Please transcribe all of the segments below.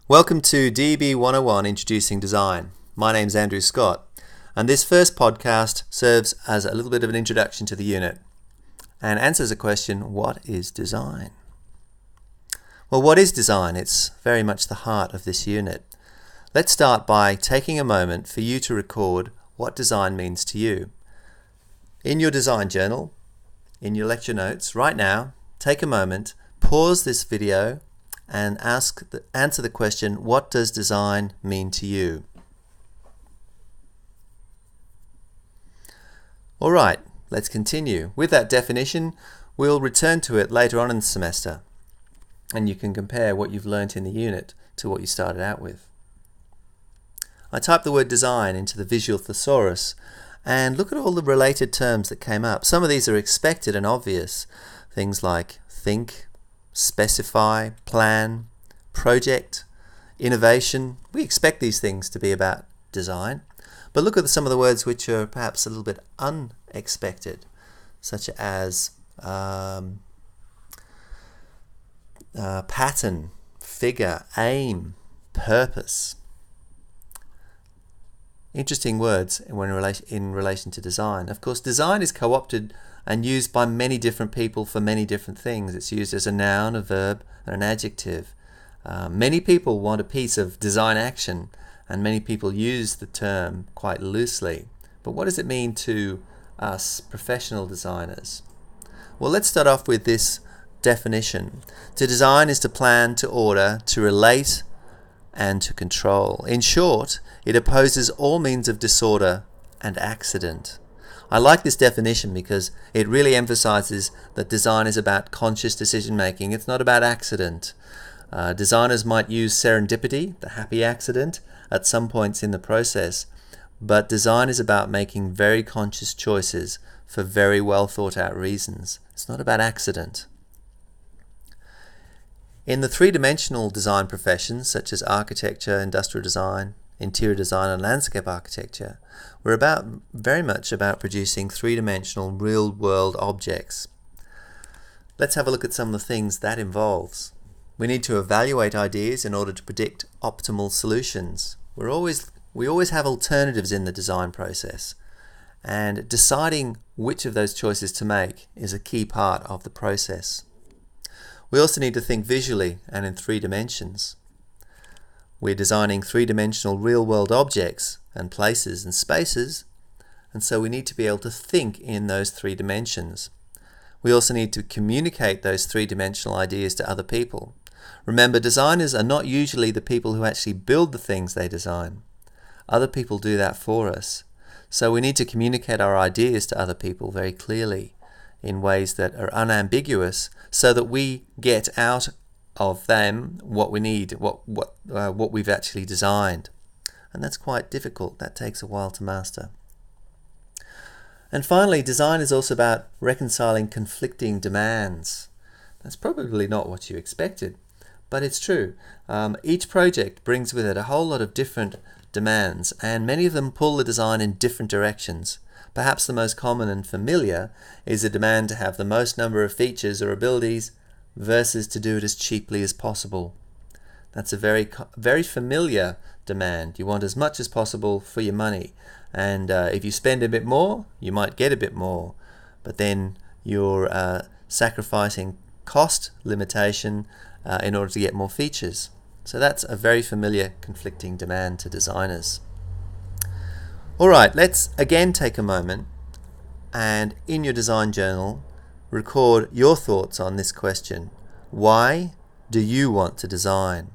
Welcome to DEB101 Introducing Design. My name's Andrew Scott, and this first podcast serves as a little bit of an introduction to the unit and answers a question: what is design? Well, what is design? It's very much the heart of this unit. Let's start by taking a moment for you to record what design means to you. In your design journal, in your lecture notes, right now, take a moment, pause this video and answer the question, what does design mean to you? Alright, let's continue. With that definition, we'll return to it later on in the semester, and you can compare what you've learnt in the unit to what you started out with. I typed the word design into the visual thesaurus and look at all the related terms that came up. Some of these are expected and obvious. Things like think, specify, plan, project, innovation. We expect these things to be about design. But look at some of the words which are perhaps a little bit unexpected, such as pattern, figure, aim, purpose. Interesting words in relation to design. Of course, design is co-opted and used by many different people for many different things. It's used as a noun, a verb, and an adjective. Many people want a piece of design action, and many people use the term quite loosely. But what does it mean to us professional designers? Well, let's start off with this definition. To design is to plan, to order, to relate, and to control. In short, it opposes all means of disorder and accident. I like this definition because it really emphasizes that design is about conscious decision making. It's not about accident. Designers might use serendipity, the happy accident, at some points in the process, but design is about making very conscious choices for very well thought out reasons. It's not about accident. In the three-dimensional design professions, such as architecture, industrial design, interior design, and landscape architecture, we're very much about producing three-dimensional real-world objects. Let's have a look at some of the things that involves. We need to evaluate ideas in order to predict optimal solutions. We always have alternatives in the design process, and deciding which of those choices to make is a key part of the process. We also need to think visually and in three dimensions. We're designing three-dimensional real-world objects and places and spaces, and so we need to be able to think in those three dimensions. We also need to communicate those three-dimensional ideas to other people. Remember, designers are not usually the people who actually build the things they design. Other people do that for us. So we need to communicate our ideas to other people very clearly in ways that are unambiguous, so that we get out of them what we need, what we've actually designed. And that's quite difficult. That takes a while to master. And finally, design is also about reconciling conflicting demands. That's probably not what you expected, but it's true. Each project brings with it a whole lot of different demands, and many of them pull the design in different directions. Perhaps the most common and familiar is a demand to have the most number of features or abilities versus to do it as cheaply as possible. That's a very familiar demand. You want as much as possible for your money, and if you spend a bit more, you might get a bit more, but then you're sacrificing cost limitation in order to get more features. So that's a very familiar conflicting demand to designers. Alright, let's again take a moment and in your design journal record your thoughts on this question. Why do you want to design?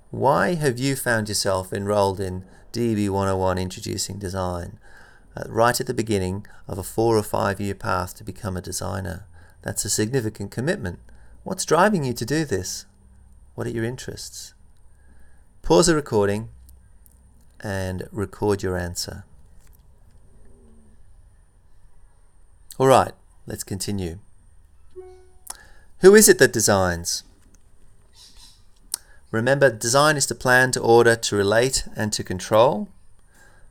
Why have you found yourself enrolled in DEB101 Introducing Design right at the beginning of a 4 or 5 year path to become a designer? That's a significant commitment. What's driving you to do this? What are your interests? Pause the recording and record your answer. Alright, let's continue. Who is it that designs? Remember, design is to plan, to order, to relate, and to control.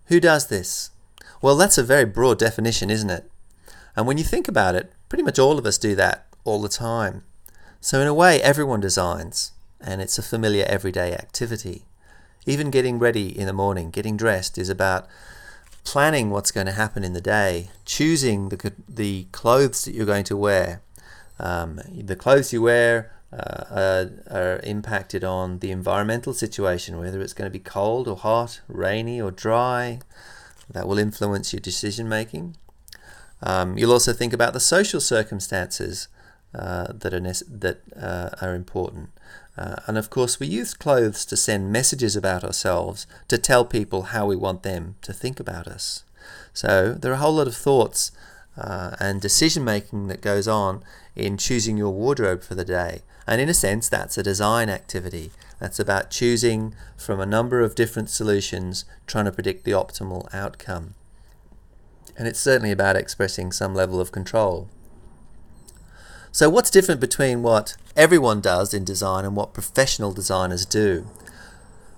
Who does this? Well, that's a very broad definition, isn't it? And when you think about it, pretty much all of us do that all the time. So in a way, everyone designs. and it's a familiar everyday activity. Even getting ready in the morning, getting dressed, is about planning what's going to happen in the day, choosing the clothes that you're going to wear. The clothes you wear are impacted on the environmental situation, whether it's going to be cold or hot, rainy or dry. That will influence your decision making. You'll also think about the social circumstances that are important. And of course, we use clothes to send messages about ourselves, to tell people how we want them to think about us. So there are a whole lot of thoughts and decision making that goes on in choosing your wardrobe for the day. And in a sense, that's a design activity. That's about choosing from a number of different solutions, trying to predict the optimal outcome. And it's certainly about expressing some level of control. So what's different between what everyone does in design and what professional designers do?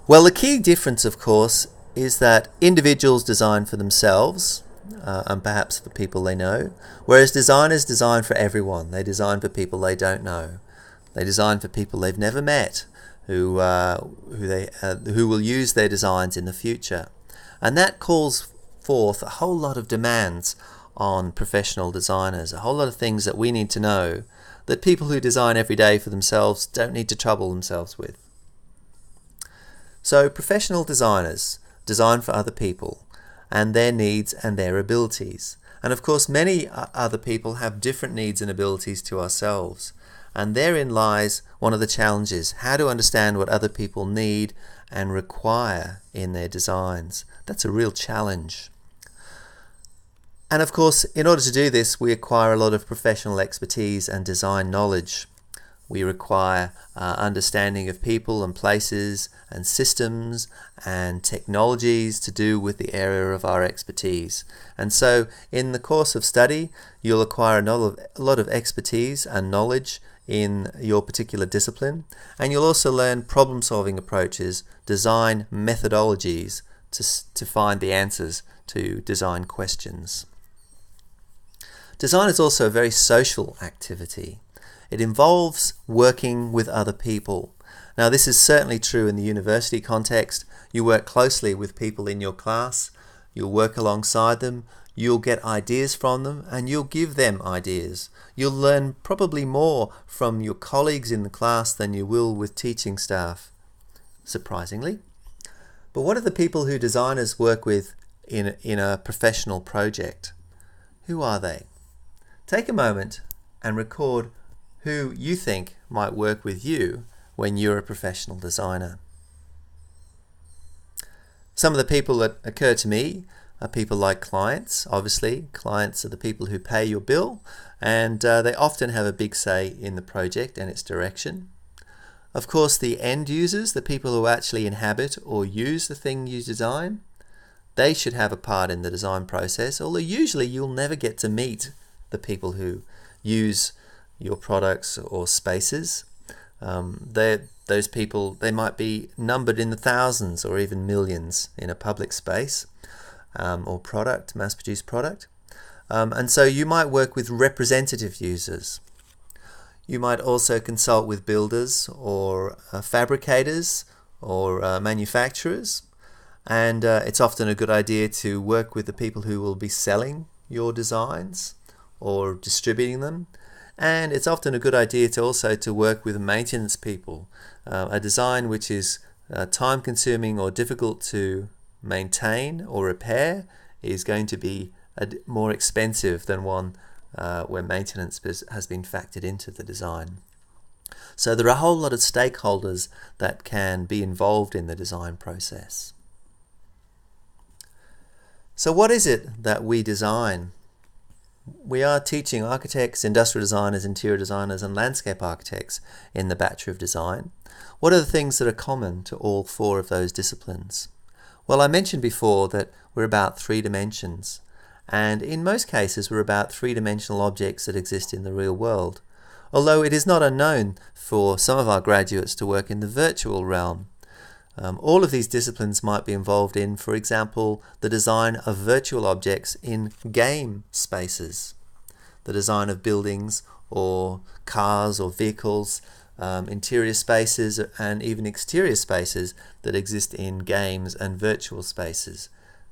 Well, the key difference, of course, is that individuals design for themselves and perhaps for people they know, whereas designers design for everyone. They design for people they don't know. They design for people they've never met, who will use their designs in the future. And that calls forth a whole lot of demands on professional designers, a whole lot of things that we need to know that people who design every day for themselves don't need to trouble themselves with. So professional designers design for other people and their needs and their abilities. And of course, many other people have different needs and abilities to ourselves. And therein lies one of the challenges, how to understand what other people need and require in their designs. That's a real challenge. And of course, in order to do this, we acquire a lot of professional expertise and design knowledge. We require understanding of people and places and systems and technologies to do with the area of our expertise. And so in the course of study, you'll acquire a lot of expertise and knowledge in your particular discipline. And you'll also learn problem-solving approaches, design methodologies to find the answers to design questions. Design is also a very social activity. It involves working with other people. Now, this is certainly true in the university context. You work closely with people in your class, you'll work alongside them, you'll get ideas from them, and you'll give them ideas. You'll learn probably more from your colleagues in the class than you will with teaching staff, surprisingly. But what are the people who designers work with in a professional project? Who are they? Take a moment and record who you think might work with you when you're a professional designer. Some of the people that occur to me are people like clients. Obviously, clients are the people who pay your bill, and they often have a big say in the project and its direction. Of course, the end users, the people who actually inhabit or use the thing you design, they should have a part in the design process, although usually you'll never get to meet the people who use your products or spaces. Those people, they might be numbered in the thousands or even millions in a public space or product, mass-produced product. And so you might work with representative users. You might also consult with builders or fabricators or manufacturers. And it's often a good idea to work with the people who will be selling your designs or distributing them. And it's often a good idea to also to work with maintenance people. A design which is time consuming or difficult to maintain or repair is going to be more expensive than one where maintenance has been factored into the design. So there are a whole lot of stakeholders that can be involved in the design process. So what is it that we design? We are teaching architects, industrial designers, interior designers and landscape architects in the Bachelor of Design. What are the things that are common to all four of those disciplines? Well, I mentioned before that we're about 3 dimensions, and in most cases we're about 3-dimensional objects that exist in the real world, although it is not unknown for some of our graduates to work in the virtual realm. All of these disciplines might be involved in, for example, the design of virtual objects in game spaces, the design of buildings or cars or vehicles interior spaces and even exterior spaces that exist in games and virtual spaces.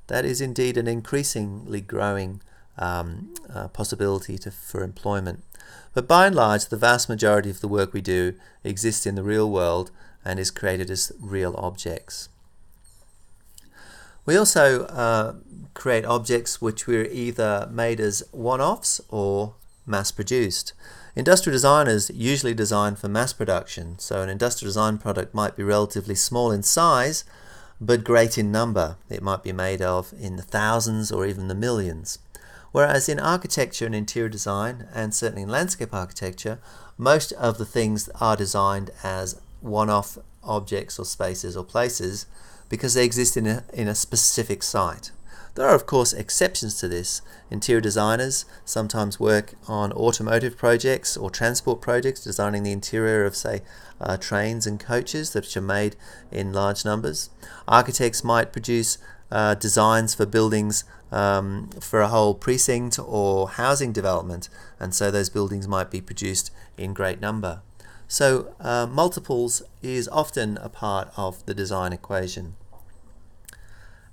That is indeed an increasingly growing possibility for employment. But by and large, the vast majority of the work we do exists in the real world and is created as real objects. We also create objects which were either made as one-offs or mass-produced. Industrial designers usually design for mass production, so an industrial design product might be relatively small in size but great in number. It might be made of in the thousands or even the millions. Whereas in architecture and interior design, and certainly in landscape architecture, most of the things are designed as one-off objects or spaces or places because they exist in a specific site. There are of course exceptions to this. Interior designers sometimes work on automotive projects or transport projects, designing the interior of, say, trains and coaches that are made in large numbers. Architects might produce designs for buildings for a whole precinct or housing development, and so those buildings might be produced in great number. So multiples is often a part of the design equation,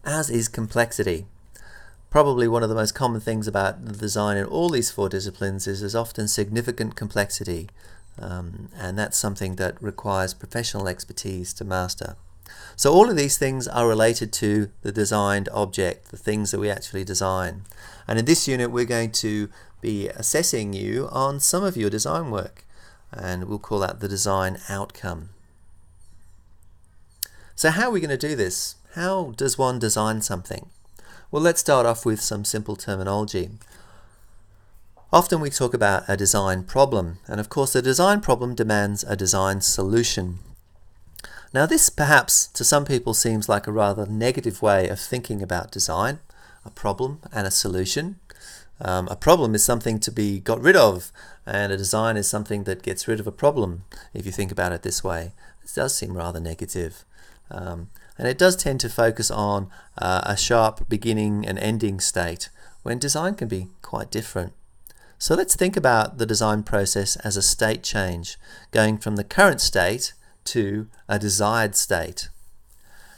as is complexity. Probably one of the most common things about the design in all these four disciplines is there's often significant complexity, and that's something that requires professional expertise to master. So all of these things are related to the designed object, the things that we actually design. And in this unit we're going to be assessing you on some of your design work, and we'll call that the design outcome. So how are we going to do this? How does one design something? Well, let's start off with some simple terminology. Often we talk about a design problem, and of course a design problem demands a design solution. Now this perhaps to some people seems like a rather negative way of thinking about design, a problem and a solution. A problem is something to be got rid of, and a design is something that gets rid of a problem, if you think about it this way. It does seem rather negative. And it does tend to focus on a sharp beginning and ending state, when design can be quite different. So let's think about the design process as a state change, going from the current state to a desired state.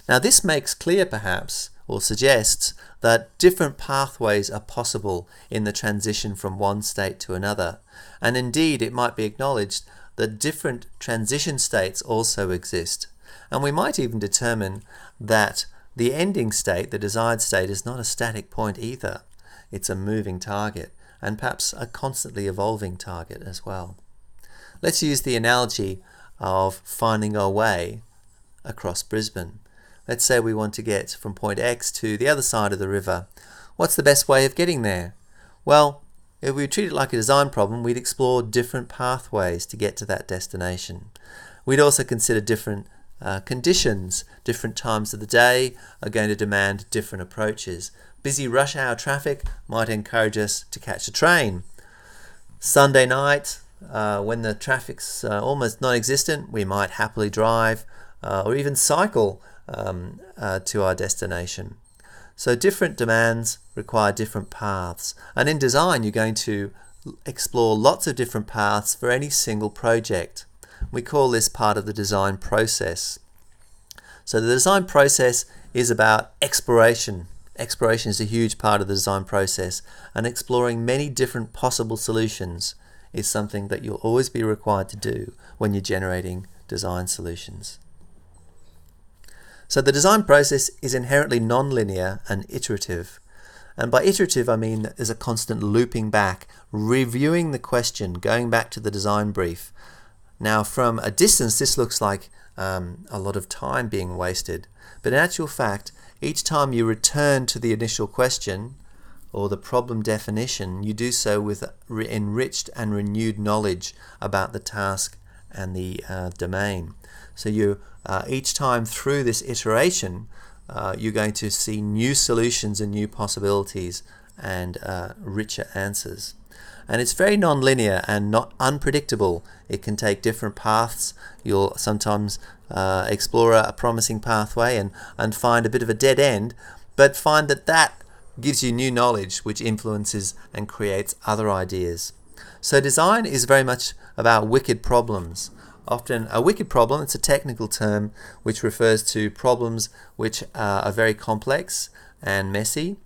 Now this makes clear perhaps, or suggests, that different pathways are possible in the transition from one state to another, and indeed it might be acknowledged that different transition states also exist. And we might even determine that the ending state, the desired state, is not a static point either. It's a moving target, and perhaps a constantly evolving target as well. Let's use the analogy of finding our way across Brisbane. Let's say we want to get from point X to the other side of the river. What's the best way of getting there? Well, if we treat it like a design problem, we'd explore different pathways to get to that destination. We'd also consider different conditions. Different times of the day are going to demand different approaches. Busy rush hour traffic might encourage us to catch a train. Sunday night, when the traffic's almost non-existent, we might happily drive or even cycle to our destination. So different demands require different paths, and in design you're going to explore lots of different paths for any single project. We call this part of the design process. So the design process is about exploration. Exploration is a huge part of the design process, and exploring many different possible solutions is something that you'll always be required to do when you're generating design solutions. So the design process is inherently non-linear and iterative. And by iterative I mean that there's a constant looping back, reviewing the question, going back to the design brief. Now from a distance this looks like a lot of time being wasted, but in actual fact each time you return to the initial question or the problem definition, you do so with enriched and renewed knowledge about the task and the domain. So you each time through this iteration you're going to see new solutions and new possibilities and richer answers. And it's very non-linear and not unpredictable. It can take different paths. You'll sometimes explore a promising pathway and find a bit of a dead end, but find that gives you new knowledge which influences and creates other ideas. So design is very much about wicked problems. Often a wicked problem, it's a technical term which refers to problems which are very complex and messy,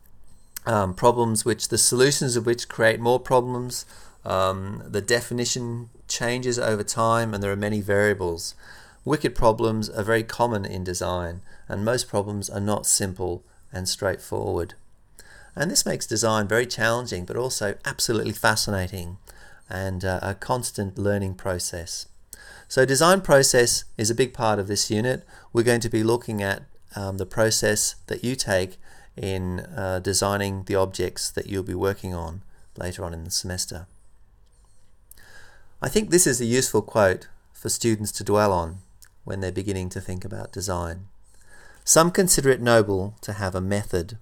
problems which the solutions of which create more problems, the definition changes over time, and there are many variables. Wicked problems are very common in design, and most problems are not simple and straightforward. And this makes design very challenging, but also absolutely fascinating and a constant learning process. So design process is a big part of this unit. We're going to be looking at the process that you take in designing the objects that you'll be working on later on in the semester. I think this is a useful quote for students to dwell on when they're beginning to think about design. Some consider it noble to have a method.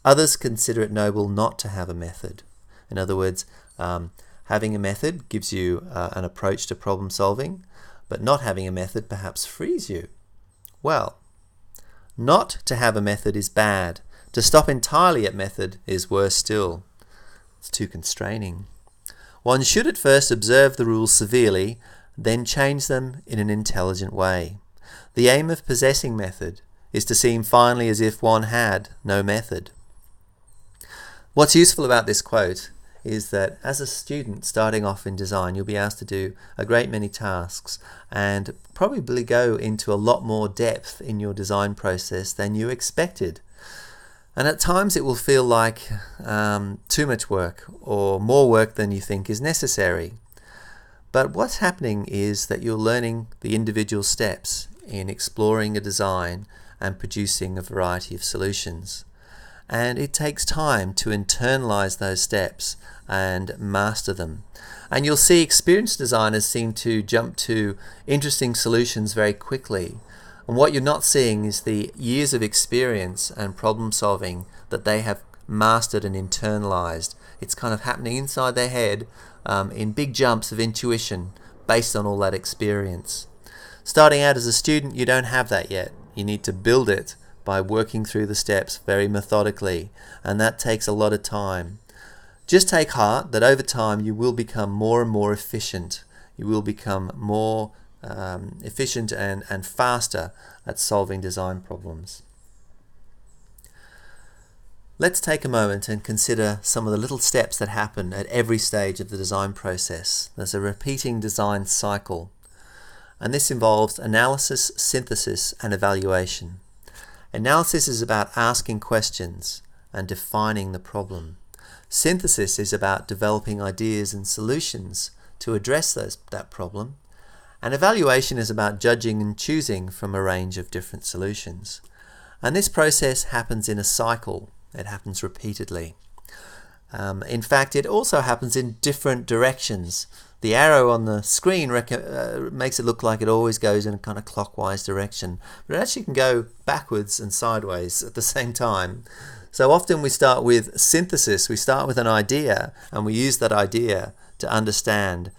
Others consider it noble not to have a method. In other words, having a method gives you an approach to problem solving, but not having a method perhaps frees you. Well, not to have a method is bad. To stop entirely at method is worse still. It's too constraining. One should at first observe the rules severely, then change them in an intelligent way. The aim of possessing method is to seem finally as if one had no method. What's useful about this quote is that as a student starting off in design, you'll be asked to do a great many tasks and probably go into a lot more depth in your design process than you expected. And at times it will feel like too much work or more work than you think is necessary. But what's happening is that you're learning the individual steps in exploring a design and producing a variety of solutions. And it takes time to internalize those steps and master them. And you'll see experienced designers seem to jump to interesting solutions very quickly. And what you're not seeing is the years of experience and problem solving that they have mastered and internalized. It's kind of happening inside their head in big jumps of intuition based on all that experience. Starting out as a student, you don't have that yet. You need to build it by working through the steps very methodically, and that takes a lot of time. Just take heart that over time you will become more and more efficient. You will become more efficient and faster at solving design problems. Let's take a moment and consider some of the little steps that happen at every stage of the design process. There's a repeating design cycle, and this involves analysis, synthesis, and evaluation. Analysis is about asking questions and defining the problem. Synthesis is about developing ideas and solutions to address that problem. And evaluation is about judging and choosing from a range of different solutions. And this process happens in a cycle. It happens repeatedly. In fact, it also happens in different directions. The arrow on the screen makes it look like it always goes in a kind of clockwise direction, but it actually can go backwards and sideways at the same time. So often we start with synthesis. We start with an idea, and we use that idea to understand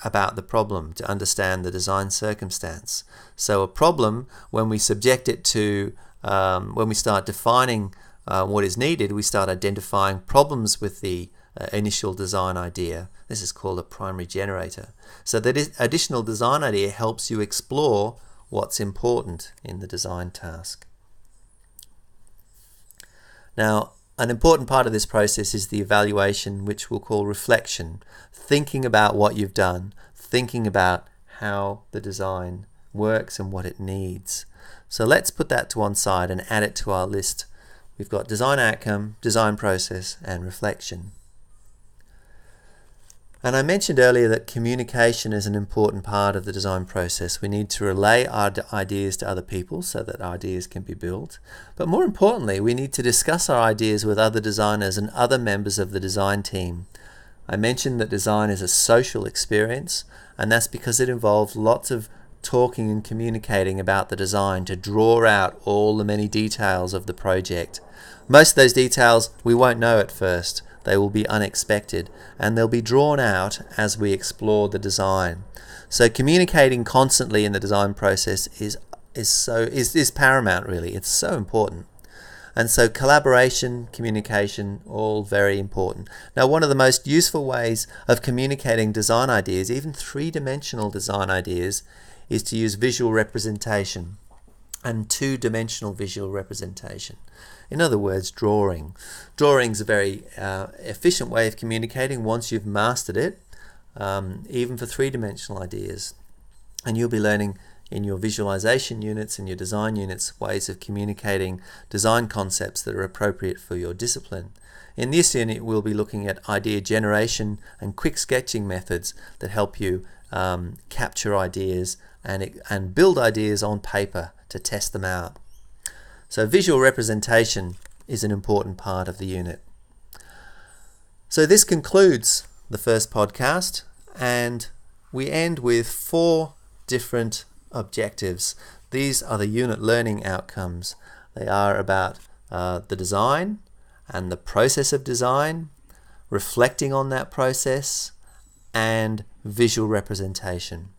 about the problem, to understand the design circumstance. So a problem, when we subject it to, when we start defining what is needed, we start identifying problems with the initial design idea. This is called a primary generator. So that additional design idea helps you explore what's important in the design task. Now, an important part of this process is the evaluation, which we'll call reflection, thinking about what you've done, thinking about how the design works and what it needs. So let's put that to one side and add it to our list. We've got design outcome, design process, and reflection. And I mentioned earlier that communication is an important part of the design process. We need to relay our ideas to other people so that ideas can be built. But more importantly, we need to discuss our ideas with other designers and other members of the design team. I mentioned that design is a social experience, and that's because it involves lots of talking and communicating about the design to draw out all the many details of the project. Most of those details we won't know at first. They will be unexpected, and they'll be drawn out as we explore the design. So communicating constantly in the design process is paramount, really. It's so important. And so collaboration, communication, all very important. Now, one of the most useful ways of communicating design ideas, even three-dimensional design ideas, is to use visual representation and two-dimensional visual representation. In other words, drawing. Drawing's a very efficient way of communicating once you've mastered it, even for three-dimensional ideas. And you'll be learning in your visualization units and your design units ways of communicating design concepts that are appropriate for your discipline. In this unit, we'll be looking at idea generation and quick sketching methods that help you capture ideas and build ideas on paper to test them out. So visual representation is an important part of the unit. So this concludes the first podcast, and we end with 4 different objectives. These are the unit learning outcomes. They are about the design and the process of design, reflecting on that process, and visual representation.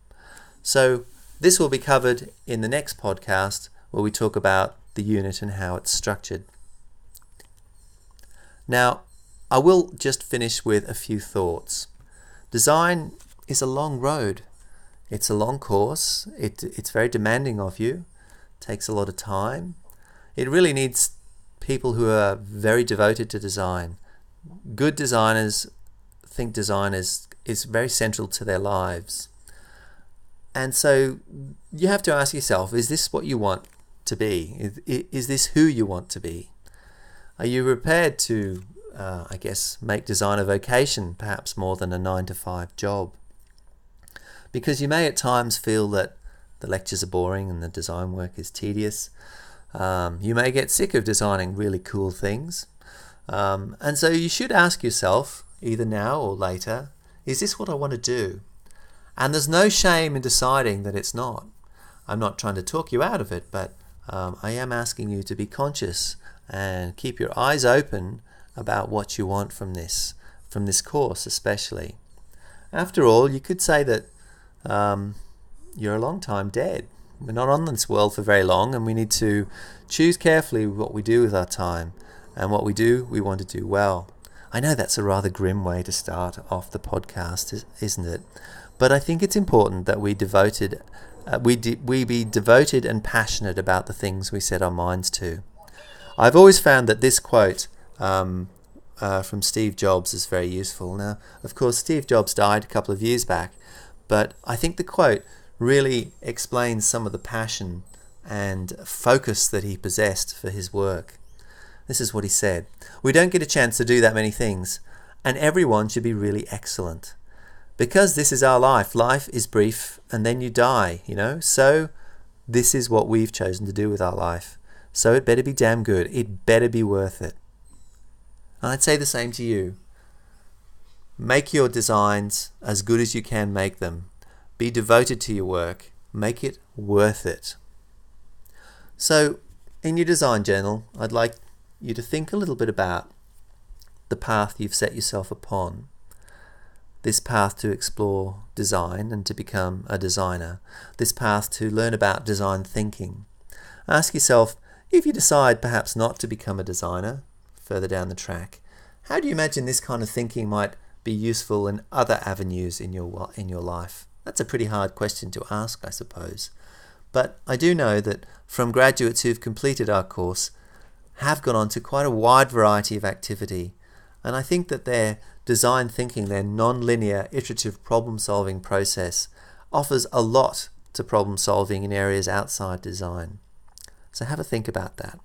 So this will be covered in the next podcast, where we talk about the unit and how it's structured. Now, I will just finish with a few thoughts. Design is a long road. It's a long course. It's very demanding of you. It takes a lot of time. It really needs people who are very devoted to design. Good designers think design is very central to their lives. And so you have to ask yourself, is this what you want to be? Is this who you want to be? Are you prepared to, make design a vocation, perhaps more than a 9-to-5 job? Because you may at times feel that the lectures are boring and the design work is tedious. You may get sick of designing really cool things. And so you should ask yourself, either now or later, is this what I want to do? And there's no shame in deciding that it's not. I'm not trying to talk you out of it, but I am asking you to be conscious and keep your eyes open about what you want from this course especially. After all, you could say that you're a long time dead. We're not on this world for very long, and we need to choose carefully what we do with our time, and what we do, we want to do well. I know that's a rather grim way to start off the podcast, isn't it? But I think it's important that we be devoted and passionate about the things we set our minds to. I've always found that this quote from Steve Jobs is very useful. Now, of course, Steve Jobs died a couple of years back, but I think the quote really explains some of the passion and focus that he possessed for his work. This is what he said: "We don't get a chance to do that many things, and everyone should be really excellent. Because this is our life. Life is brief, and then you die, So this is what we've chosen to do with our life. So it better be damn good. It better be worth it." And I'd say the same to you. Make your designs as good as you can make them. Be devoted to your work. Make it worth it. So, in your design journal, I'd like you to think a little bit about the path you've set yourself upon. This path to explore design and to become a designer. This path to learn about design thinking. Ask yourself, if you decide perhaps not to become a designer further down the track, how do you imagine this kind of thinking might be useful in other avenues in your life? That's a pretty hard question to ask, I suppose. But I do know that from graduates who've completed our course have gone on to quite a wide variety of activity. And I think that their design thinking, their non-linear iterative problem-solving process, offers a lot to problem solving in areas outside design. So have a think about that.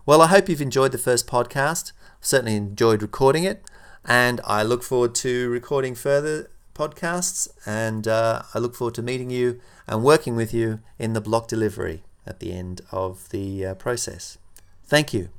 Well, I hope you've enjoyed the first podcast. I've certainly enjoyed recording it, and I look forward to recording further podcasts, and I look forward to meeting you and working with you in the block delivery at the end of the process. Thank you.